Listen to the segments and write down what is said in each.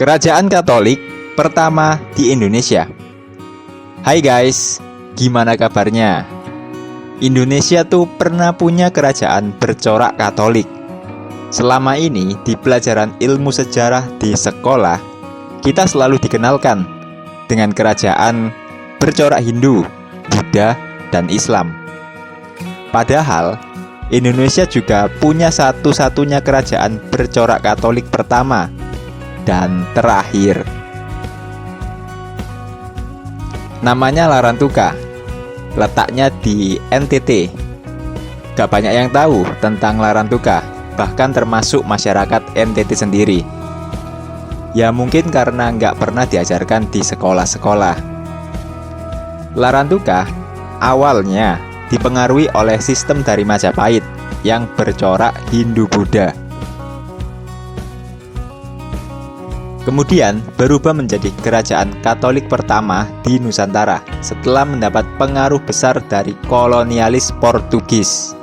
Kerajaan Katolik pertama di Indonesia. Hai guys, gimana kabarnya? Indonesia tuh pernah punya kerajaan bercorak Katolik. Selama ini di pelajaran ilmu sejarah di sekolah, kita selalu dikenalkan dengan kerajaan bercorak Hindu, Buddha, dan Islam. Padahal Indonesia juga punya satu-satunya kerajaan bercorak Katolik pertama dan terakhir. Namanya Larantuka, letaknya di NTT. Gak banyak yang tahu tentang Larantuka, bahkan termasuk masyarakat NTT sendiri. Ya mungkin karena nggak pernah diajarkan di sekolah-sekolah. Larantuka awalnya dipengaruhi oleh sistem dari Majapahit yang bercorak Hindu-Buddha. Kemudian berubah menjadi kerajaan Katolik pertama di Nusantara setelah mendapat pengaruh besar dari kolonialis Portugis.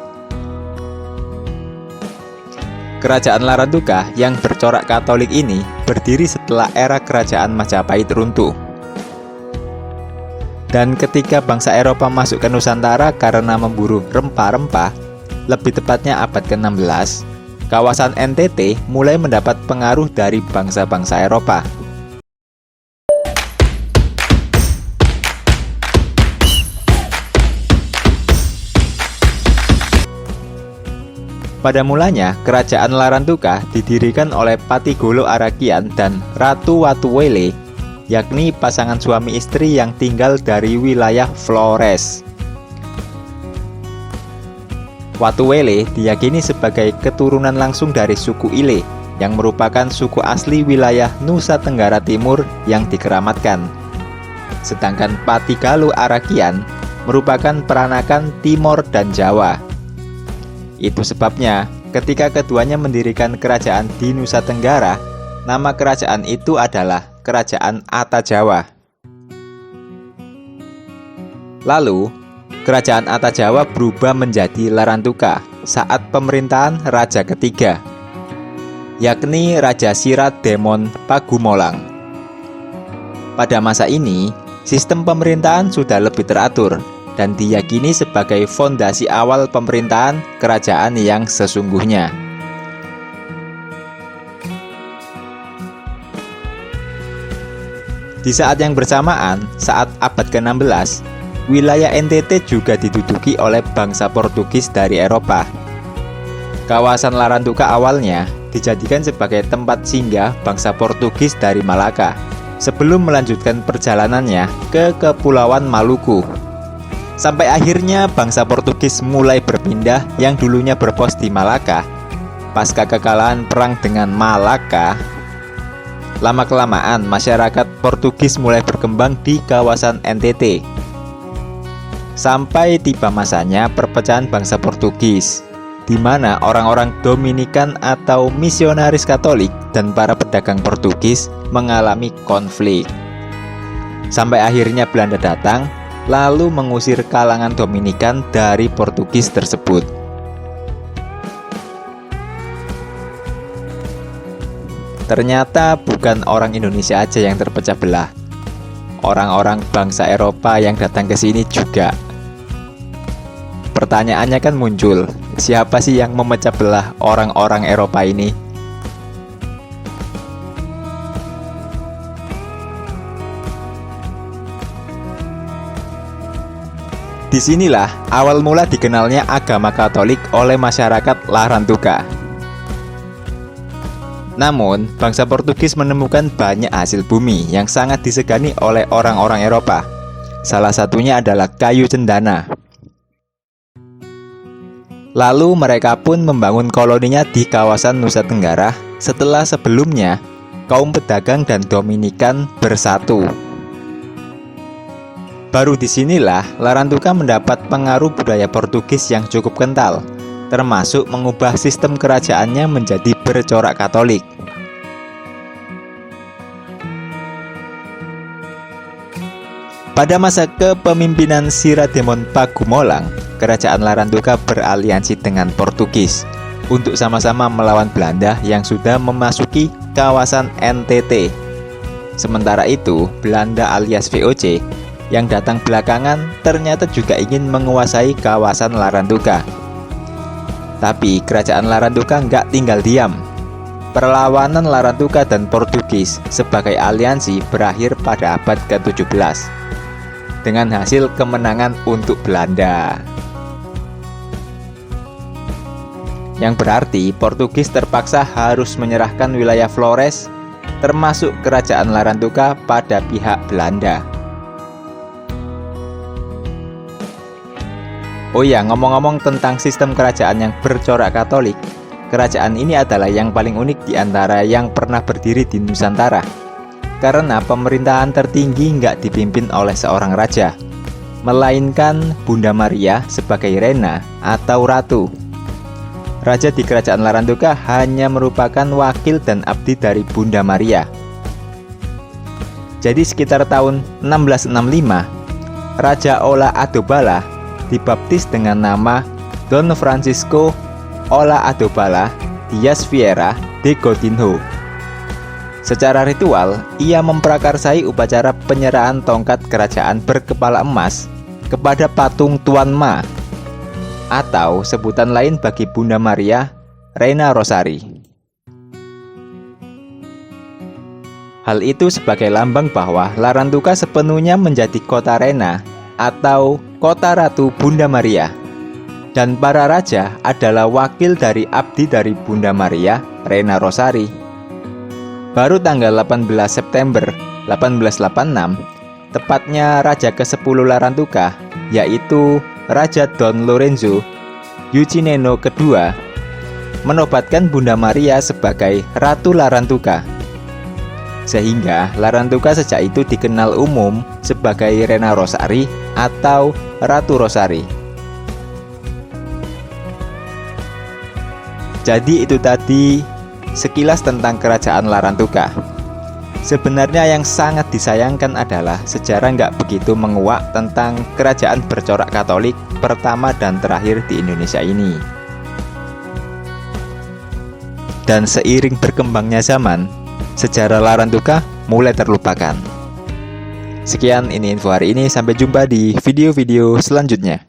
Kerajaan Larantuka yang bercorak Katolik ini berdiri setelah era kerajaan Majapahit runtuh. Dan ketika bangsa Eropa masuk ke Nusantara karena memburu rempah-rempah, lebih tepatnya abad ke-16, kawasan NTT mulai mendapat pengaruh dari bangsa-bangsa Eropa. Pada mulanya, kerajaan Larantuka didirikan oleh Patigolo Arakian dan Ratu Watuwele, yakni pasangan suami istri yang tinggal dari wilayah Flores. Watuwele diyakini sebagai keturunan langsung dari suku Ile, yang merupakan suku asli wilayah Nusa Tenggara Timur yang dikeramatkan. Sedangkan Patigalo Arakian merupakan peranakan Timor dan Jawa. Itu sebabnya ketika keduanya mendirikan kerajaan di Nusa Tenggara, nama kerajaan itu adalah Kerajaan Atajawa. Lalu, Kerajaan Atajawa berubah menjadi Larantuka saat pemerintahan Raja ketiga, yakni Raja Sirat Demon Pagumolang. Pada masa ini, sistem pemerintahan sudah lebih teratur dan diyakini sebagai fondasi awal pemerintahan kerajaan yang sesungguhnya. Di saat yang bersamaan, saat abad ke-16, wilayah NTT juga diduduki oleh bangsa Portugis dari Eropa. Kawasan Larantuka awalnya dijadikan sebagai tempat singgah bangsa Portugis dari Malaka, sebelum melanjutkan perjalanannya ke Kepulauan Maluku. Sampai akhirnya bangsa Portugis mulai berpindah yang dulunya berpos di Malaka. Pasca kekalahan perang dengan Malaka, lama-kelamaan masyarakat Portugis mulai berkembang di kawasan NTT. Sampai tiba masanya perpecahan bangsa Portugis, di mana orang-orang Dominikan atau misionaris Katolik dan para pedagang Portugis mengalami konflik. Sampai akhirnya Belanda datang, lalu mengusir kalangan Dominikan dari Portugis tersebut. Ternyata bukan orang Indonesia aja yang terpecah belah. Orang-orang bangsa Eropa yang datang ke sini juga. Pertanyaannya kan muncul, siapa sih yang memecah belah orang-orang Eropa ini? Disinilah awal mula dikenalnya agama Katolik oleh masyarakat Larantuka. Namun, bangsa Portugis menemukan banyak hasil bumi yang sangat disegani oleh orang-orang Eropa. Salah satunya adalah kayu cendana. Lalu mereka pun membangun koloninya di kawasan Nusa Tenggara setelah sebelumnya kaum pedagang dan Dominikan bersatu. Baru disinilah Larantuka mendapat pengaruh budaya Portugis yang cukup kental, termasuk mengubah sistem kerajaannya menjadi bercorak Katolik. Pada masa kepemimpinan Sirat Demon Pagumolang, kerajaan Larantuka beraliansi dengan Portugis untuk sama-sama melawan Belanda yang sudah memasuki kawasan NTT Sementara itu, Belanda alias VOC yang datang belakangan ternyata juga ingin menguasai kawasan Larantuka. Tapi kerajaan Larantuka nggak tinggal diam. Perlawanan Larantuka dan Portugis sebagai aliansi berakhir pada abad ke-17 dengan hasil kemenangan untuk Belanda. Yang berarti Portugis terpaksa harus menyerahkan wilayah Flores termasuk kerajaan Larantuka pada pihak Belanda. Oh ya, ngomong-ngomong tentang sistem kerajaan yang bercorak Katolik, kerajaan ini adalah yang paling unik di antara yang pernah berdiri di Nusantara. Karena pemerintahan tertinggi nggak dipimpin oleh seorang raja, melainkan Bunda Maria sebagai Rena atau Ratu. Raja di kerajaan Larantuka hanya merupakan wakil dan abdi dari Bunda Maria. Jadi sekitar tahun 1665, Raja Ola Adobala dibaptis dengan nama Don Francisco Ola Adobala Dias Vieira de Coutinho. Secara ritual, ia memprakarsai upacara penyerahan tongkat kerajaan berkepala emas kepada patung Tuan Ma, atau sebutan lain bagi Bunda Maria, Reina Rosari. Hal itu sebagai lambang bahwa Larantuka sepenuhnya menjadi kota Rena atau kota Ratu Bunda Maria. Dan para raja adalah wakil dari abdi dari Bunda Maria, Reina Rosari. Baru tanggal 18 September 1886, tepatnya Raja ke-10 Larantuka, yaitu Raja Don Lorenzo Yucineno II, menobatkan Bunda Maria sebagai Ratu Larantuka. Sehingga Larantuka sejak itu dikenal umum sebagai Reina Rosari atau Ratu Rosari. Jadi itu tadi sekilas tentang kerajaan Larantuka. Sebenarnya yang sangat disayangkan adalah sejarah nggak begitu menguak tentang kerajaan bercorak Katolik pertama dan terakhir di Indonesia ini. Dan seiring berkembangnya zaman, sejarah Larantuka mulai terlupakan. Sekian, ini info hari ini. Sampai jumpa di video-video selanjutnya.